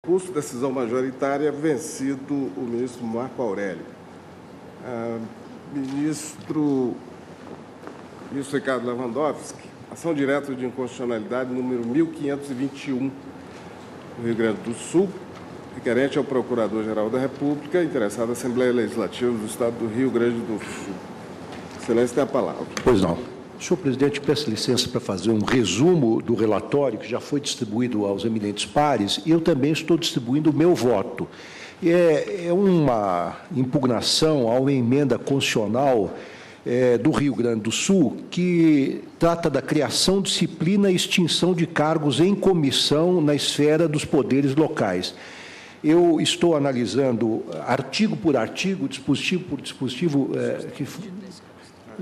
recurso, decisão majoritária, vencido o ministro Marco Aurélio. Ministro Ricardo Lewandowski, ação direta de inconstitucionalidade número 1521 do Rio Grande do Sul, requerente ao Procurador-Geral da República, interessado à Assembleia Legislativa do Estado do Rio Grande do Sul. Excelência, tem a palavra. Pois não. Senhor presidente, peço licença para fazer um resumo do relatório que já foi distribuído aos eminentes pares, e eu também estou distribuindo o meu voto. É uma impugnação a uma emenda constitucional do Rio Grande do Sul, que trata da criação, disciplina e extinção de cargos em comissão na esfera dos poderes locais. Eu estou analisando artigo por artigo, dispositivo por dispositivo, que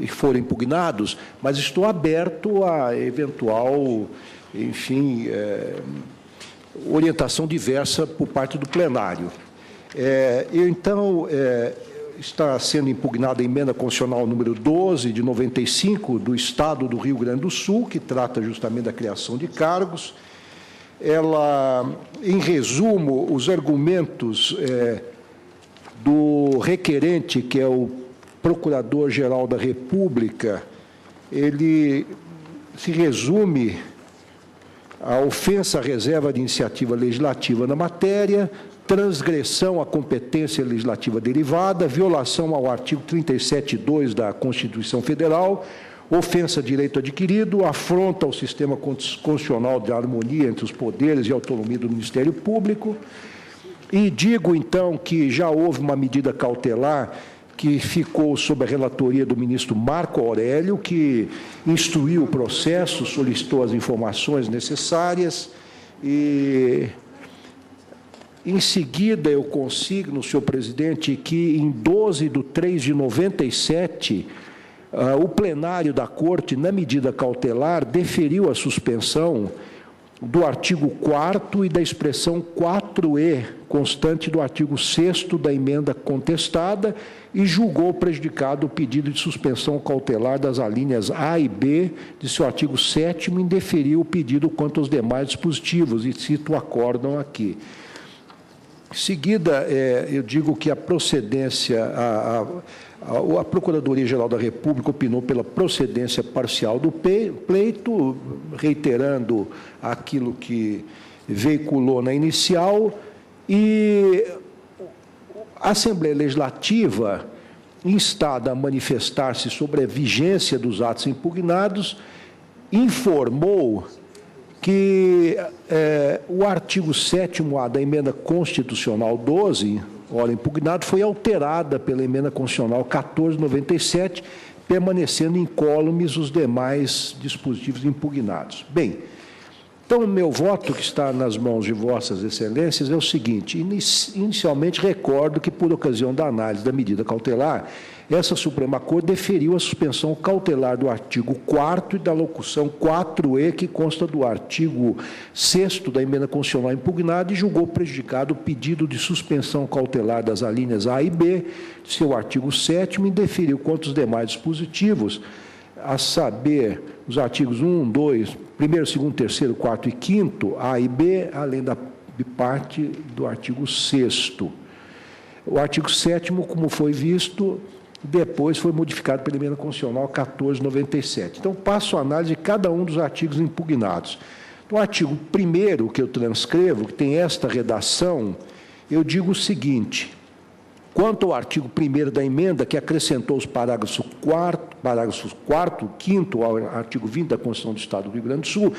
forem impugnados, mas estou aberto a eventual, enfim, orientação diversa por parte do plenário. Então, está sendo impugnada a emenda constitucional número 12, de 95, do Estado do Rio Grande do Sul, que trata justamente da criação de cargos. Ela, em resumo, os argumentos do requerente, que é o Procurador-Geral da República, ele se resume à ofensa à reserva de iniciativa legislativa na matéria, transgressão à competência legislativa derivada, violação ao artigo 37(2) da Constituição Federal, ofensa a direito adquirido, afronta ao sistema constitucional de harmonia entre os poderes e autonomia do Ministério Público. E digo, então, que já houve uma medida cautelar que ficou sob a relatoria do ministro Marco Aurélio, que instruiu o processo, solicitou as informações necessárias e, em seguida, eu consigno, senhor presidente, que em 12/3/97, o plenário da Corte, na medida cautelar, deferiu a suspensão do artigo 4º e da expressão 4e, constante do artigo 6º da emenda contestada, e julgou prejudicado o pedido de suspensão cautelar das alíneas A e B de seu artigo 7º e indeferiu o pedido quanto aos demais dispositivos, e cito o acórdão aqui. Em seguida, eu digo que a procedência, a Procuradoria-Geral da República opinou pela procedência parcial do pleito, reiterando aquilo que veiculou na inicial, e a Assembleia Legislativa, instada a manifestar-se sobre a vigência dos atos impugnados, informou que o artigo 7º-A da emenda constitucional 12, ora impugnado, foi alterada pela emenda constitucional 1497, permanecendo incólumes os demais dispositivos impugnados. Bem, então, o meu voto, que está nas mãos de vossas excelências, é o seguinte: inicialmente recordo que, por ocasião da análise da medida cautelar, essa Suprema Corte deferiu a suspensão cautelar do artigo 4º e da locução 4e, que consta do artigo 6º da emenda constitucional impugnada, e julgou prejudicado o pedido de suspensão cautelar das alíneas A e B de seu artigo 7º e indeferiu quanto os demais dispositivos, a saber, os artigos 1, 2, 1º, 2º, 3º, 4º e 5º, A e B, além da parte do artigo 6º. O artigo 7º, como foi visto, depois foi modificado pela emenda constitucional 1497. Então, passo a análise de cada um dos artigos impugnados. No artigo 1º, que eu transcrevo, que tem esta redação, eu digo o seguinte: quanto ao artigo 1º da emenda, que acrescentou os parágrafos 4º, 5º ao artigo 20 da Constituição do Estado do Rio Grande do Sul,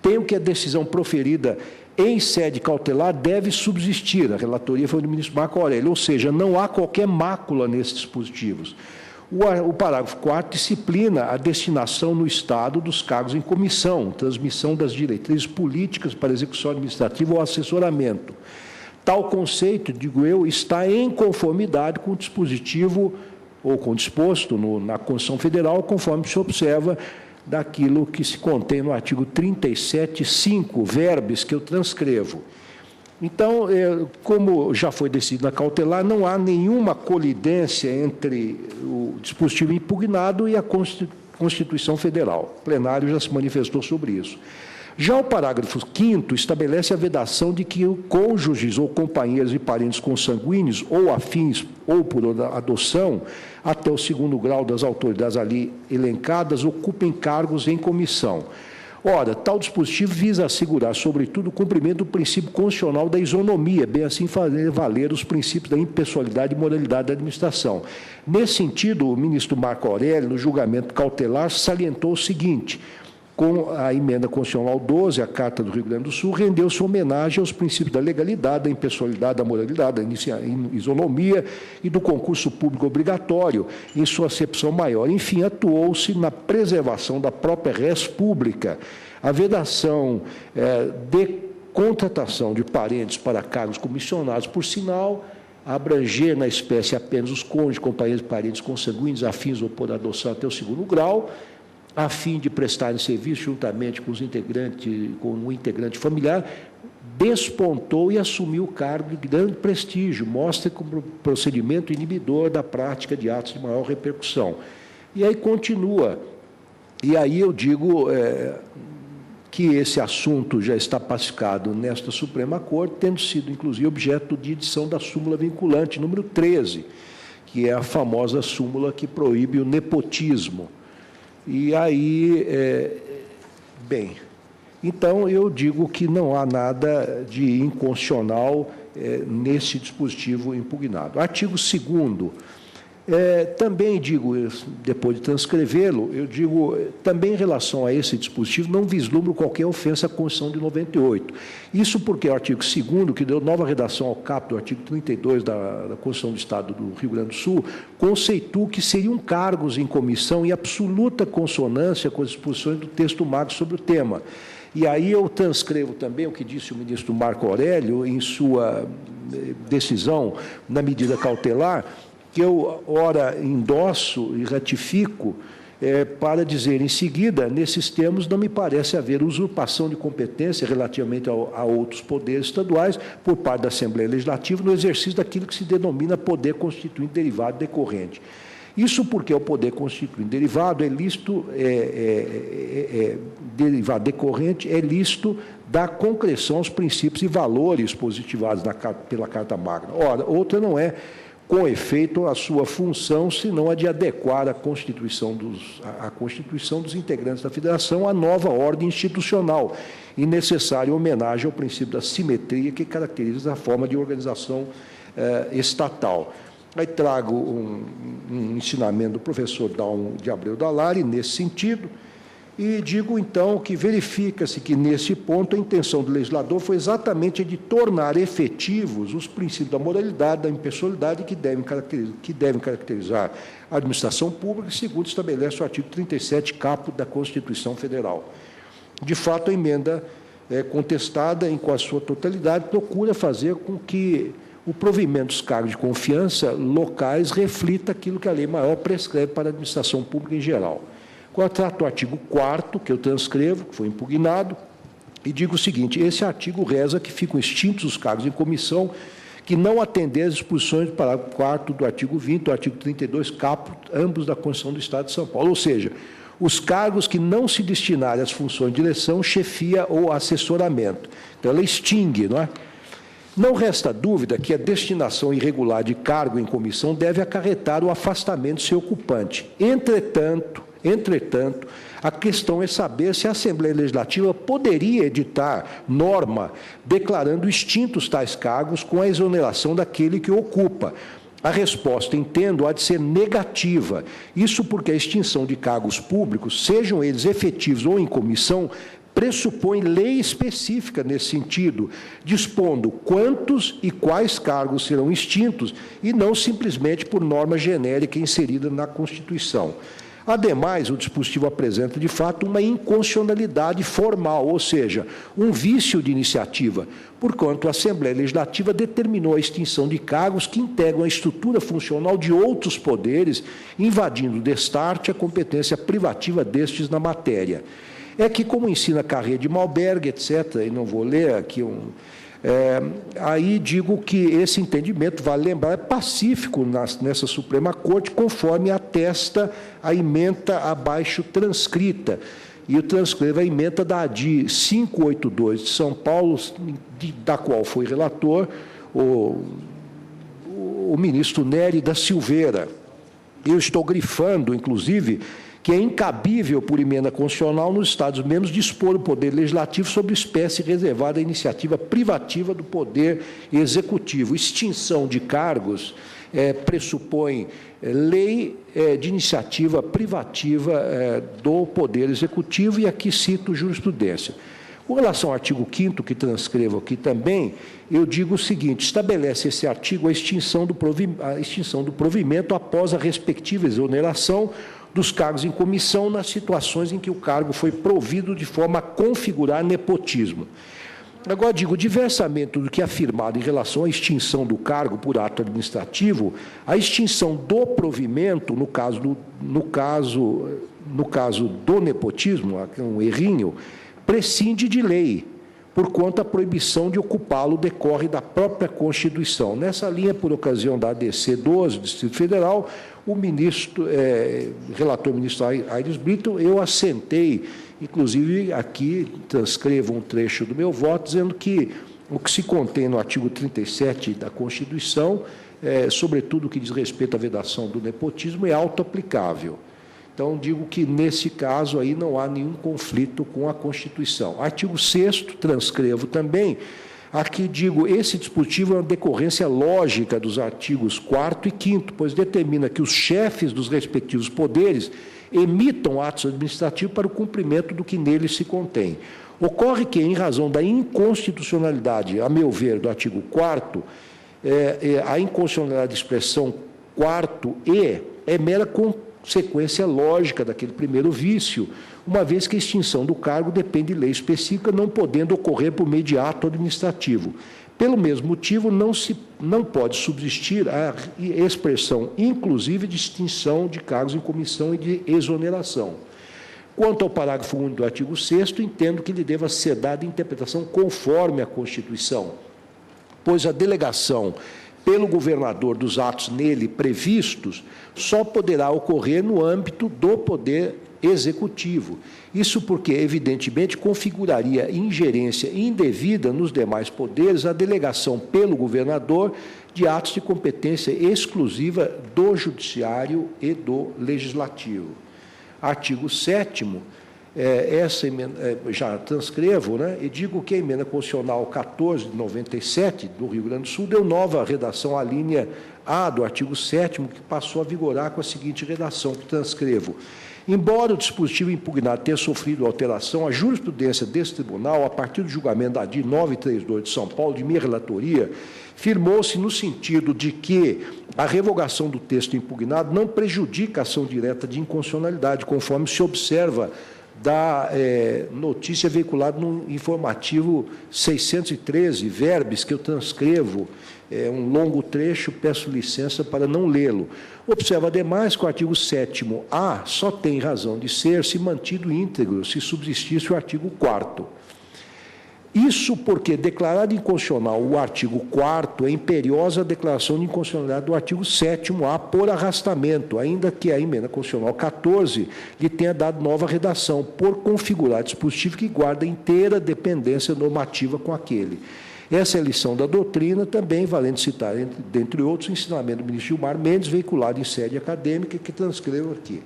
tenho que a decisão proferida em sede cautelar deve subsistir. A relatoria foi do ministro Marco Aurélio, ou seja, não há qualquer mácula nesses dispositivos. O parágrafo 4º disciplina a destinação no Estado dos cargos em comissão, transmissão das diretrizes políticas para execução administrativa ou assessoramento. Tal conceito, digo eu, está em conformidade com o dispositivo ou com o disposto na Constituição Federal, conforme se observa daquilo que se contém no artigo 37(5), verbis, que eu transcrevo. Então, como já foi decidido na cautelar, não há nenhuma colidência entre o dispositivo impugnado e a Constituição Federal. O plenário já se manifestou sobre isso. Já o parágrafo 5º estabelece a vedação de que cônjuges ou companheiros e parentes consanguíneos ou afins ou por adoção, até o 2º grau das autoridades ali elencadas, ocupem cargos em comissão. Ora, tal dispositivo visa assegurar, sobretudo, o cumprimento do princípio constitucional da isonomia, bem assim fazer valer os princípios da impessoalidade e moralidade da administração. Nesse sentido, o ministro Marco Aurélio, no julgamento cautelar, salientou o seguinte: com a emenda constitucional 12, a Carta do Rio Grande do Sul, rendeu-se homenagem aos princípios da legalidade, da impessoalidade, da moralidade, da isonomia e do concurso público obrigatório, em sua acepção maior. Enfim, atuou-se na preservação da própria res pública. A vedação de contratação de parentes para cargos comissionados, por sinal, abranger na espécie apenas os cônjuges, companheiros e parentes consanguíneos, afins ou por adoção até o 2º grau, a fim de prestarem serviço juntamente com os integrantes, com o integrante familiar, despontou e assumiu o cargo de grande prestígio, mostra como procedimento inibidor da prática de atos de maior repercussão. E aí continua. E aí eu digo que esse assunto já está pacificado nesta Suprema Corte, tendo sido, inclusive, objeto de edição da súmula vinculante, número 13, que é a famosa súmula que proíbe o nepotismo. E aí, bem, então eu digo que não há nada de inconstitucional nesse dispositivo impugnado. Artigo 2º, também digo, depois de transcrevê-lo, eu digo, também em relação a esse dispositivo, não vislumbro qualquer ofensa à Constituição de 98. Isso porque o artigo 2º, que deu nova redação ao caput do artigo 32 da Constituição do Estado do Rio Grande do Sul, conceitua que seriam cargos em comissão em absoluta consonância com as disposições do texto magno sobre o tema. E aí eu transcrevo também o que disse o ministro Marco Aurélio em sua decisão na medida cautelar, que eu, ora, endosso e ratifico, para dizer em seguida, nesses termos, não me parece haver usurpação de competência relativamente a outros poderes estaduais por parte da Assembleia Legislativa no exercício daquilo que se denomina poder constituinte derivado decorrente. Isso porque o poder constituinte derivado é lícito, derivado decorrente é lícito da concreção aos princípios e valores positivados pela Carta Magna. Ora, outra não é, com efeito, a sua função, senão a de adequar a Constituição dos integrantes da Federação à nova ordem institucional e necessária homenagem ao princípio da simetria que caracteriza a forma de organização estatal. Aí trago um ensinamento do professor Dalmo de Abreu Dallari, nesse sentido, e digo, então, que verifica-se que, nesse ponto, a intenção do legislador foi exatamente a de tornar efetivos os princípios da moralidade, da impessoalidade que devem caracterizar a administração pública, segundo estabelece o artigo 37, caput da Constituição Federal. De fato, a emenda contestada, em com a sua totalidade, procura fazer com que o provimento dos cargos de confiança locais reflita aquilo que a lei maior prescreve para a administração pública em geral. Contrato o artigo 4º, que eu transcrevo, que foi impugnado, e digo o seguinte: esse artigo reza que ficam extintos os cargos em comissão que não atender às disposições do parágrafo 4º do artigo 20º, do artigo 32, caput, ambos da Constituição do Estado de São Paulo. Ou seja, os cargos que não se destinarem às funções de direção, chefia ou assessoramento. Então, ela extingue, não é? Não resta dúvida que a destinação irregular de cargo em comissão deve acarretar o afastamento do seu ocupante. Entretanto, a questão é saber se a Assembleia Legislativa poderia editar norma declarando extintos tais cargos com a exoneração daquele que o ocupa. A resposta, entendo, há de ser negativa. Isso porque a extinção de cargos públicos, sejam eles efetivos ou em comissão, pressupõe lei específica nesse sentido, dispondo quantos e quais cargos serão extintos e não simplesmente por norma genérica inserida na Constituição. Ademais, o dispositivo apresenta, de fato, uma inconstitucionalidade formal, ou seja, um vício de iniciativa, porquanto a Assembleia Legislativa determinou a extinção de cargos que integram a estrutura funcional de outros poderes, invadindo destarte a competência privativa destes na matéria. É que, como ensina Carré de Malberg, etc., e não vou ler aqui aí digo que esse entendimento, vale lembrar, é pacífico nessa Suprema Corte, conforme atesta a ementa abaixo transcrita, e eu transcrevo a ementa da ADI 582 de São Paulo, da qual foi relator o ministro Nery da Silveira. Eu estou grifando, inclusive, que é incabível por emenda constitucional nos Estados-membros dispor o Poder Legislativo sobre espécie reservada à iniciativa privativa do Poder Executivo. Extinção de cargos pressupõe lei de iniciativa privativa do Poder Executivo, e aqui cito jurisprudência. Com relação ao artigo 5º, que transcrevo aqui também, eu digo o seguinte: estabelece esse artigo a extinção do provimento após a respectiva exoneração dos cargos em comissão nas situações em que o cargo foi provido de forma a configurar nepotismo. Agora, digo, diversamente do que é afirmado em relação à extinção do cargo por ato administrativo, a extinção do provimento, no caso do nepotismo, aqui é um errinho, prescinde de lei, porquanto a proibição de ocupá-lo decorre da própria Constituição. Nessa linha, por ocasião da ADC 12 do Distrito Federal, o relator ministro Aires Brito, eu assentei, inclusive aqui transcrevo um trecho do meu voto, dizendo que o que se contém no artigo 37 da Constituição, sobretudo o que diz respeito à vedação do nepotismo, é auto-aplicável. Então, digo que, nesse caso, aí não há nenhum conflito com a Constituição. Artigo 6º, transcrevo também, aqui digo, esse dispositivo é uma decorrência lógica dos artigos 4º e 5º, pois determina que os chefes dos respectivos poderes emitam atos administrativos para o cumprimento do que neles se contém. Ocorre que, em razão da inconstitucionalidade, a meu ver, do artigo 4º, a inconstitucionalidade de expressão 4º é mera consequência lógica daquele primeiro vício, uma vez que a extinção do cargo depende de lei específica, não podendo ocorrer por meio de ato administrativo. Pelo mesmo motivo, não pode subsistir a expressão, inclusive, de extinção de cargos em comissão e de exoneração. Quanto ao parágrafo único do artigo 6º, entendo que lhe deva ser dada interpretação conforme a Constituição, pois a delegação pelo governador dos atos nele previstos só poderá ocorrer no âmbito do Poder Executivo. Isso porque, evidentemente, configuraria ingerência indevida nos demais poderes a delegação pelo governador de atos de competência exclusiva do Judiciário e do Legislativo. Artigo 7º, essa emenda, já transcrevo, né, e digo que a emenda constitucional 14 de 97 do Rio Grande do Sul deu nova redação à linha A do artigo 7º, que passou a vigorar com a seguinte redação, que transcrevo. Embora o dispositivo impugnado tenha sofrido alteração, a jurisprudência desse tribunal, a partir do julgamento da ADI 932 de São Paulo, de minha relatoria, firmou-se no sentido de que a revogação do texto impugnado não prejudica a ação direta de inconstitucionalidade, conforme se observa da notícia veiculada no informativo 613, verbes, que eu transcrevo, um longo trecho, peço licença para não lê-lo. Observa, ademais, que o artigo 7º-A só tem razão de ser se mantido íntegro, se subsistisse o artigo 4º. Isso porque, declarado inconstitucional o artigo 4º, é imperiosa a declaração de inconstitucionalidade do artigo 7º-A por arrastamento, ainda que a emenda constitucional 14 lhe tenha dado nova redação, por configurar dispositivo que guarda inteira dependência normativa com aquele. Essa é a lição da doutrina, também valendo citar, dentre outros, o ensinamento do ministro Gilmar Mendes, veiculado em sede acadêmica, que transcrevo aqui.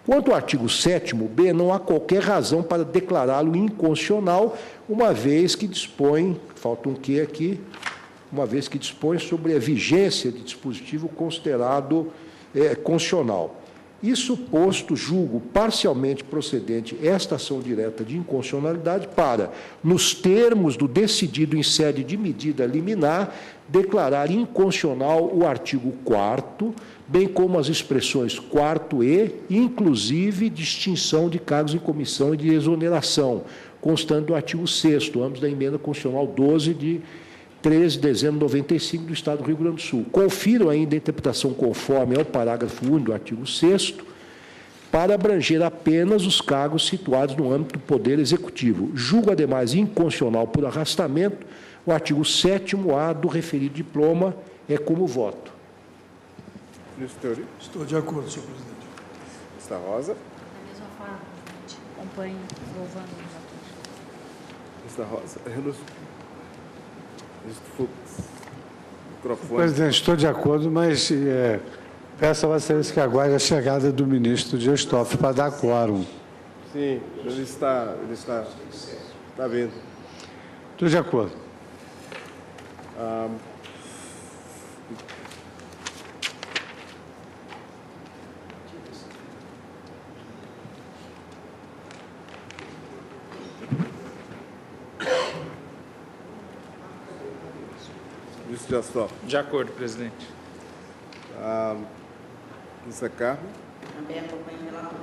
Quanto ao artigo 7º-B, não há qualquer razão para declará-lo inconstitucional, uma vez que dispõe, falta um quê aqui, uma vez que dispõe sobre a vigência de dispositivo considerado constitucional. Isso posto, julgo parcialmente procedente esta ação direta de inconstitucionalidade para, nos termos do decidido em sede de medida liminar, declarar inconstitucional o artigo 4º, bem como as expressões 4º-E, inclusive distinção de cargos em comissão e de exoneração, constante do artigo 6º, ambos da emenda constitucional 12 de 13 de dezembro de 95 do Estado do Rio Grande do Sul. Confiro ainda a interpretação conforme ao parágrafo único do artigo 6º, para abranger apenas os cargos situados no âmbito do Poder Executivo. Julgo, ademais, inconstitucional por arrastamento o artigo 7º-A do referido diploma, como voto. Ministro Teori. Estou de acordo, senhor presidente. Ministra Rosa. Da mesma forma, presidente. acompanho, louvando os atores. Ministra Rosa, Ministro Fux, microfone. Presidente, estou de acordo, mas peço a Vossa Excelência que aguarde a chegada do ministro Dias Toffoli para dar quórum. Sim, ele está vindo. Estou de acordo. Ministro Dias Toffoli. De acordo, presidente. Ministra Carmen. Também acompanho o relator.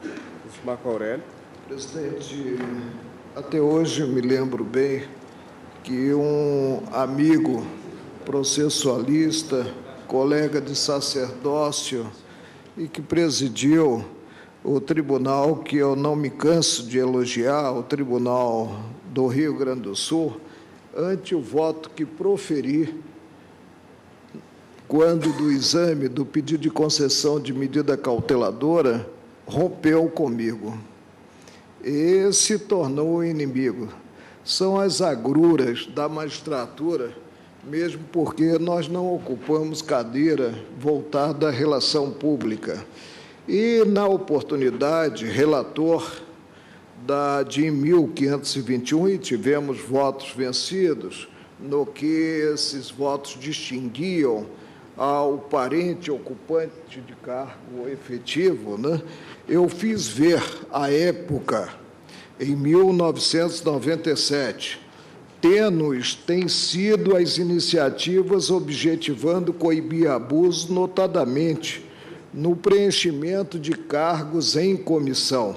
Ministro Marco Aurélio. Presidente, até hoje eu me lembro bem que um amigo processualista, colega de sacerdócio e que presidiu o tribunal que eu não me canso de elogiar, o Tribunal do Rio Grande do Sul, ante o voto que proferi quando do exame do pedido de concessão de medida cauteladora, rompeu comigo e se tornou inimigo. São as agruras da magistratura, mesmo porque nós não ocupamos cadeira voltada à relação pública. E, na oportunidade, relator da DIN 1521, e tivemos votos vencidos, no que esses votos distinguiam ao parente ocupante de cargo efetivo, né? Eu fiz ver, à época, em 1997, tênues têm sido as iniciativas objetivando coibir abusos, notadamente no preenchimento de cargos em comissão.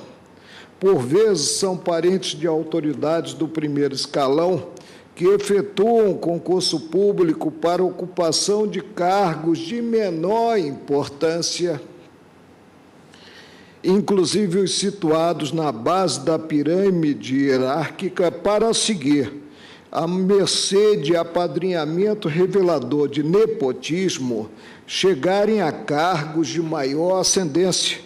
Por vezes, são parentes de autoridades do primeiro escalão que efetuam concurso público para ocupação de cargos de menor importância, inclusive os situados na base da pirâmide hierárquica, para seguir, à mercê de apadrinhamento revelador de nepotismo, chegarem a cargos de maior ascendência,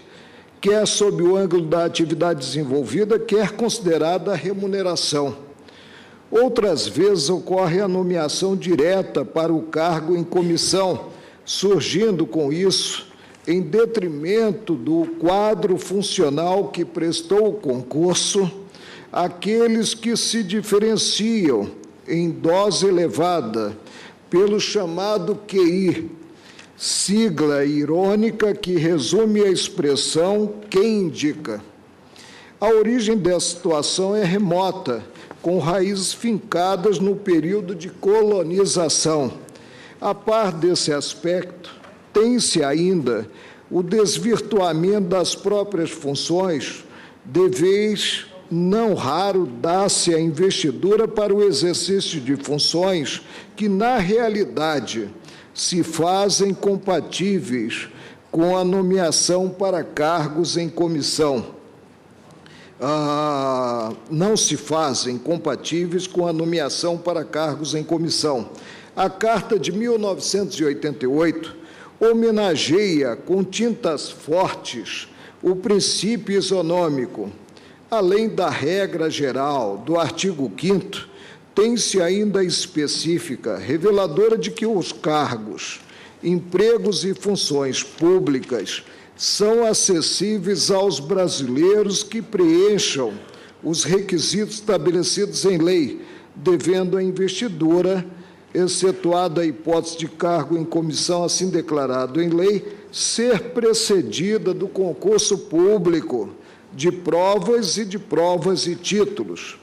quer sob o ângulo da atividade desenvolvida, quer considerada a remuneração. Outras vezes ocorre a nomeação direta para o cargo em comissão, surgindo com isso, em detrimento do quadro funcional que prestou o concurso, aqueles que se diferenciam em dose elevada pelo chamado QI, sigla irônica que resume a expressão quem indica. A origem dessa situação é remota, com raízes fincadas no período de colonização. A par desse aspecto, tem-se ainda o desvirtuamento das próprias funções, de vez não raro dá-se a investidura para o exercício de funções que, na realidade, se fazem compatíveis com a nomeação para cargos em comissão. Não se fazem compatíveis com a nomeação para cargos em comissão. A Carta de 1988 homenageia com tintas fortes o princípio isonômico. Além da regra geral do artigo 5º, tem-se ainda específica, reveladora de que os cargos, empregos e funções públicas são acessíveis aos brasileiros que preencham os requisitos estabelecidos em lei, devendo a investidura, excetuada a hipótese de cargo em comissão assim declarado em lei, ser precedida do concurso público de provas e títulos.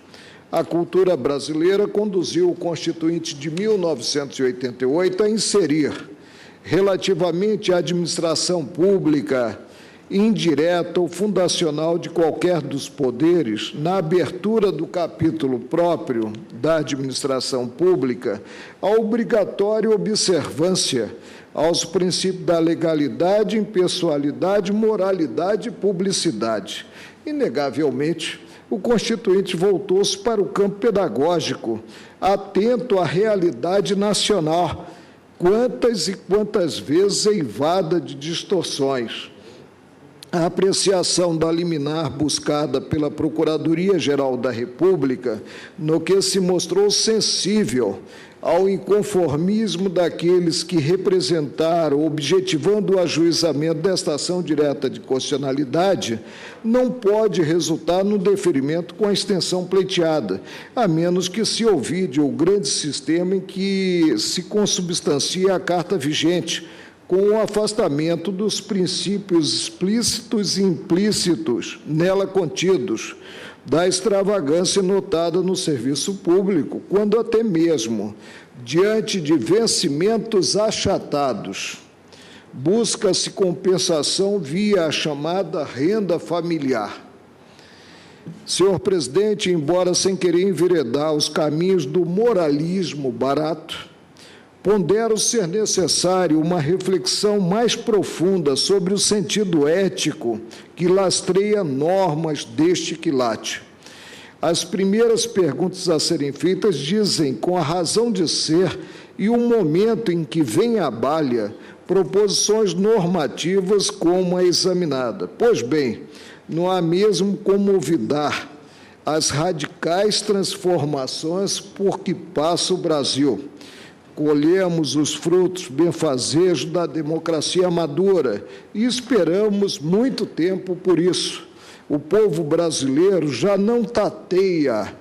A cultura brasileira conduziu o Constituinte de 1988 a inserir, relativamente à administração pública indireta ou fundacional de qualquer dos poderes, na abertura do capítulo próprio da administração pública, a obrigatória observância aos princípios da legalidade, impessoalidade, moralidade e publicidade. Inegavelmente, o Constituinte voltou-se para o campo pedagógico, atento à realidade nacional, quantas e quantas vezes eivada de distorções. a apreciação da liminar buscada pela Procuradoria-Geral da República, no que se mostrou sensível ao inconformismo daqueles que representaram, objetivando o ajuizamento desta ação direta de constitucionalidade, não pode resultar no deferimento com a extensão pleiteada, a menos que se ouvide o grande sistema em que se consubstancia a Carta vigente, com o afastamento dos princípios explícitos e implícitos nela contidos, da extravagância notada no serviço público, quando até mesmo, diante de vencimentos achatados, busca-se compensação via a chamada renda familiar. Senhor presidente, embora sem querer enveredar os caminhos do moralismo barato, pondero ser necessário uma reflexão mais profunda sobre o sentido ético que lastreia normas deste quilate. As primeiras perguntas a serem feitas dizem, com a razão de ser e o momento em que vem à balha, proposições normativas como a examinada. Pois bem, não há mesmo como olvidar as radicais transformações por que passa o Brasil. Colhemos os frutos benfazejos da democracia madura e esperamos muito tempo por isso. O povo brasileiro já não tateia,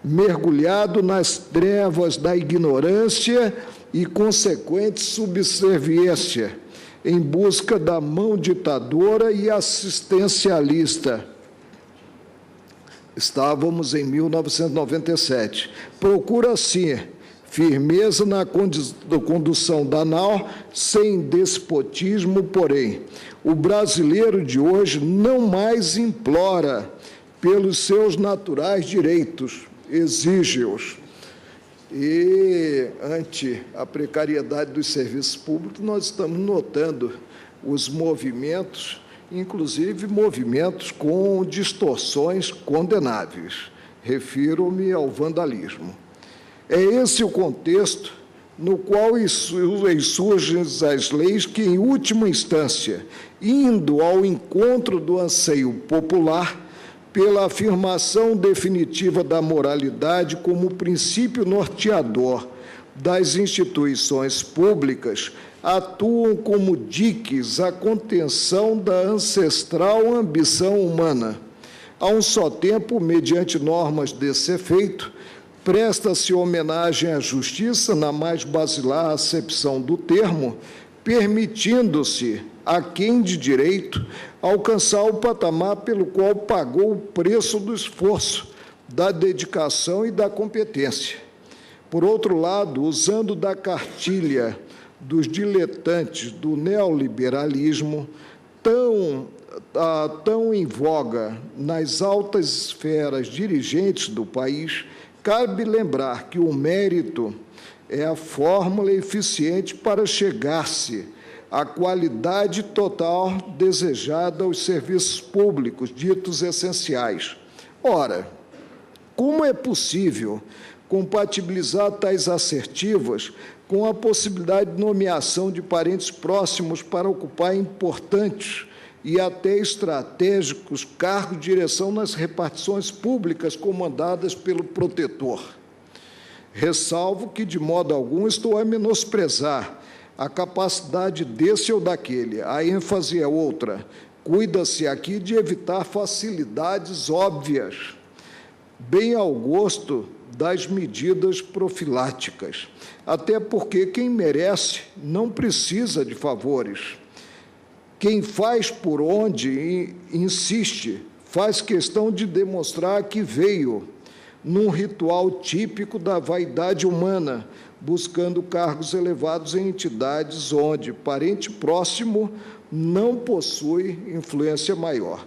mergulhado nas trevas da ignorância e consequente subserviência, em busca da mão ditadora e assistencialista. Estávamos em 1997. Procura, sim, firmeza na condução da nau, sem despotismo, porém. O brasileiro de hoje não mais implora pelos seus naturais direitos, exige-os. E, ante a precariedade dos serviços públicos, nós estamos notando os movimentos, inclusive movimentos com distorções condenáveis. Refiro-me ao vandalismo. É esse o contexto no qual surgem as leis que, em última instância, indo ao encontro do anseio popular, pela afirmação definitiva da moralidade como princípio norteador das instituições públicas, atuam como diques à contenção da ancestral ambição humana. A um só tempo, mediante normas desse efeito, presta-se homenagem à justiça na mais basilar acepção do termo, permitindo-se a quem de direito alcançar o patamar pelo qual pagou o preço do esforço, da dedicação e da competência. Por outro lado, usando da cartilha dos diletantes do neoliberalismo, tão em voga nas altas esferas dirigentes do país, cabe lembrar que o mérito é a fórmula eficiente para chegar-se à qualidade total desejada aos serviços públicos ditos essenciais. Ora, como é possível compatibilizar tais assertivas com a possibilidade de nomeação de parentes próximos para ocupar importantes e até estratégicos cargos de direção nas repartições públicas comandadas pelo protetor? Ressalvo que, de modo algum, estou a menosprezar a capacidade desse ou daquele. A ênfase é outra. Cuida-se aqui de evitar facilidades óbvias, bem ao gosto das medidas profiláticas. Até porque quem merece não precisa de favores. Quem faz por onde insiste, faz questão de demonstrar que veio num ritual típico da vaidade humana, buscando cargos elevados em entidades onde parente próximo não possui influência maior.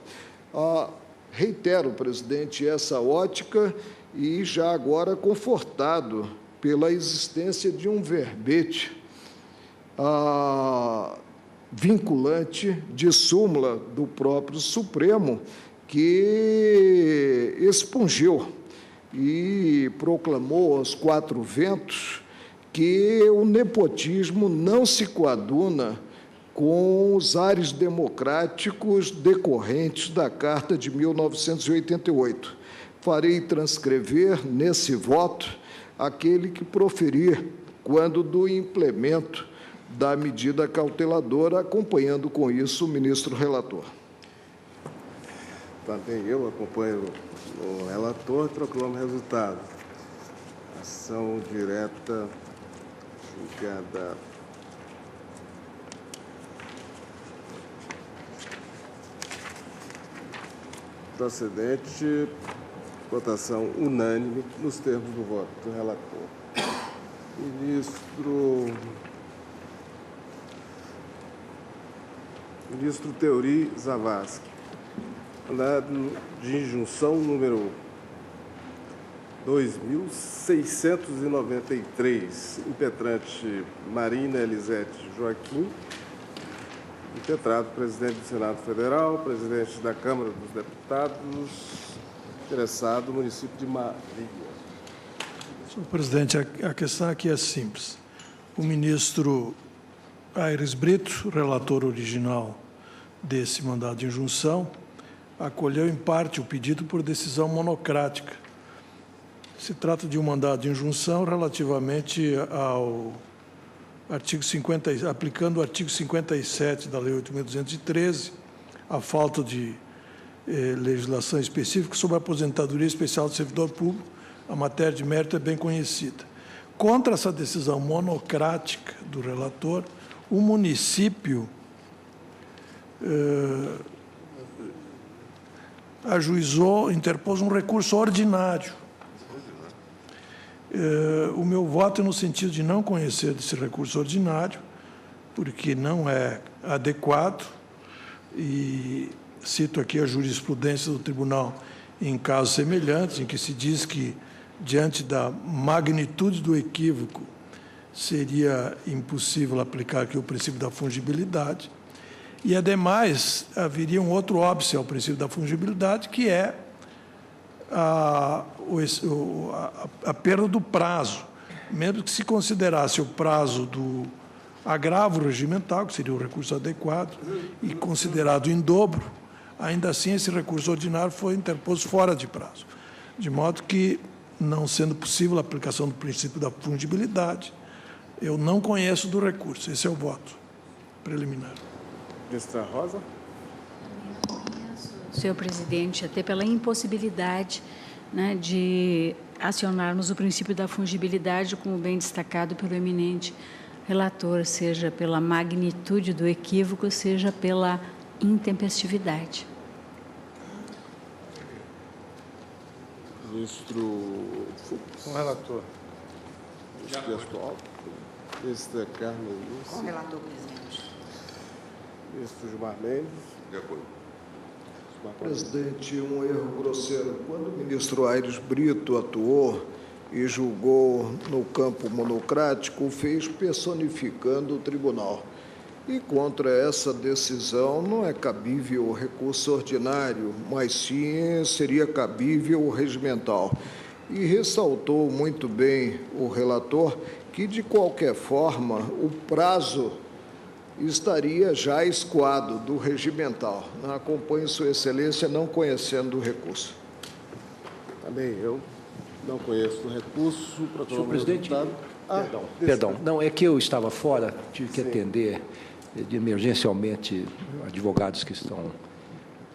Reitero, presidente, essa ótica e já agora confortado pela existência de um verbete vinculante de súmula do próprio Supremo que expungiu e proclamou aos quatro ventos que o nepotismo não se coaduna com os ares democráticos decorrentes da Carta de 1988. Farei transcrever nesse voto aquele que proferir quando do implemento da medida cauteladora, acompanhando com isso o ministro relator. Também eu acompanho o relator e proclamo o resultado. Ação direta julgada procedente, votação unânime nos termos do voto do relator. Ministro Teori Zavascki. Mandado de injunção número 2.693, impetrante Marina Elisete Joaquim, impetrado presidente do Senado Federal, presidente da Câmara dos Deputados, interessado município de Marília. Senhor presidente, a questão aqui é simples. O ministro Aires Brito, relator original desse mandado de injunção, acolheu em parte o pedido por decisão monocrática. Se trata de um mandado de injunção relativamente ao artigo 50, aplicando o artigo 57 da Lei 8.213, a falta de legislação específica sobre a aposentadoria especial do servidor público, a matéria de mérito é bem conhecida. Contra essa decisão monocrática do relator, o município interpôs um recurso ordinário. O meu voto é no sentido de não conhecer desse recurso ordinário, porque não é adequado, e cito aqui a jurisprudência do tribunal em casos semelhantes, em que se diz que, diante da magnitude do equívoco, seria impossível aplicar aqui o princípio da fungibilidade. E, ademais, haveria um outro óbice ao princípio da fungibilidade, que é a perda do prazo. Mesmo que se considerasse o prazo do agravo regimental, que seria o recurso adequado, e considerado em dobro, ainda assim esse recurso ordinário foi interposto fora de prazo. De modo que, não sendo possível a aplicação do princípio da fungibilidade, eu não conheço do recurso. Esse é o voto preliminar. Ministra Rosa. Senhor presidente, até pela impossibilidade, né, de acionarmos o princípio da fungibilidade, como bem destacado pelo eminente relator, seja pela magnitude do equívoco, seja pela intempestividade. Ministro Fux. Com o relator. Ministro Gestual. Ministra Carmen Lúcia. Com o relator, presidente. Ministro Gilmar Mendes. De acordo. Presidente, um erro grosseiro. Quando o ministro Aires Brito atuou e julgou no campo monocrático, o fez personificando o tribunal. E contra essa decisão não é cabível o recurso ordinário, mas sim seria cabível o regimental. E ressaltou muito bem o relator que, de qualquer forma, o prazo estaria já escoado do regimental. Acompanho Sua Excelência não conhecendo o recurso. Também eu não conheço o recurso. Senhor presidente, perdão, não, é que eu estava fora, tive que atender emergencialmente advogados que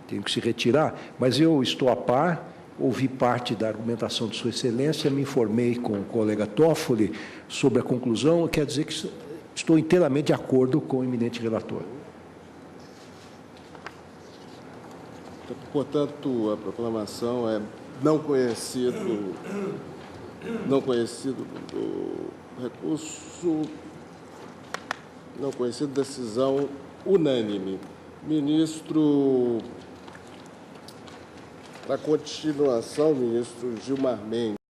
têm que se retirar, mas eu estou a par, ouvi parte da argumentação de Sua Excelência, me informei com o colega Toffoli sobre a conclusão, quer dizer que estou inteiramente de acordo com o eminente relator. Portanto, a proclamação é não conhecido do recurso, não conhecido, decisão unânime. Ministro, para continuação, ministro Gilmar Mendes.